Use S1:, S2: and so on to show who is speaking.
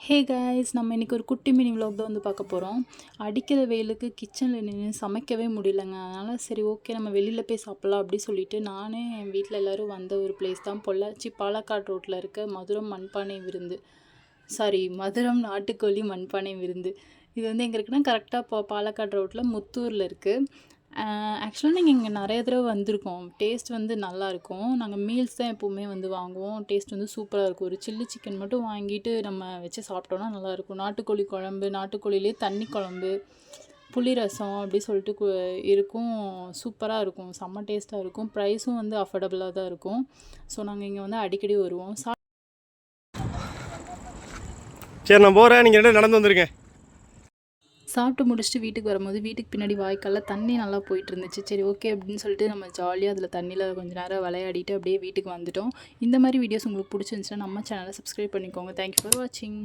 S1: Hey guys, நம்ம இன்றைக்கி ஒரு குட்டி மினி விலாக் தான் வந்து பார்க்க போகிறோம். அடிக்கிற வெயிலுக்கு கிச்சனில் நின்று சமைக்கவே முடியலங்க. அதனால் சரி ஓகே நம்ம வெளியில் போய் சாப்பிட்லாம் அப்படி சொல்லிட்டு நானே என் வீட்டில் எல்லோரும் வந்த ஒரு பிளேஸ் தான் பொள்ளாச்சி பாலக்காடு ரோட்டில் இருக்க மதுரம் மண்பானை விருந்து. மதுரம் நாட்டுக்கோழி மண்பானை விருந்து. இது வந்து எங்கே இருக்குன்னா கரெக்டாக பாலக்காடு ரோட்டில் முத்தூரில் இருக்குது. ஆக்சுவலாக நீங்கள் இங்கே நிறைய தடவை வந்திருக்கோம். டேஸ்ட் வந்து நல்லாயிருக்கும். நாங்கள் மீல்ஸ் தான் எப்போவுமே வந்து வாங்குவோம். டேஸ்ட் வந்து சூப்பராக இருக்கும். ஒரு சில்லி சிக்கன் மட்டும் வாங்கிட்டு நம்ம வச்சு சாப்பிட்டோன்னா நல்லாயிருக்கும். நாட்டுக்கோழி குழம்பு, நாட்டுக்கோழிலே தண்ணி குழம்பு, புளி ரசம் அப்படி சொல்லிட்டு இருக்கும். சூப்பராக இருக்கும். செம்ம டேஸ்ட்டாக இருக்கும். ப்ரைஸும் வந்து அஃபோர்டபுளாக தான் இருக்கும். ஸோ நாங்கள் இங்கே வந்து அடிக்கடி வருவோம்.
S2: சரி நான் போகிறேன், நீங்கள் நடந்து வந்துருங்க.
S1: சாப்பிட்டு முடிச்சுட்டு வீட்டுக்கு வரும்போது வீட்டுக்கு பின்னாடி வாய்க்காலில் தண்ணி நல்லா போயிட்டு இருந்துச்சு. சரி ஓகே அப்படின்னு சொல்லிட்டு நம்ம ஜாலியாக அதில் தண்ணியில் கொஞ்சம் நேரம் விளையாடிட்டு அப்படியே வீட்டுக்கு வந்துட்டோம். இந்த மாதிரி வீடியோஸ் உங்களுக்கு பிடிச்சிருந்துச்சுன்னா நம்ம சேனலை சப்ஸ்கிரைப் பண்ணிக்கோங்க. தேங்க்யூ ஃபார் வாட்சிங்.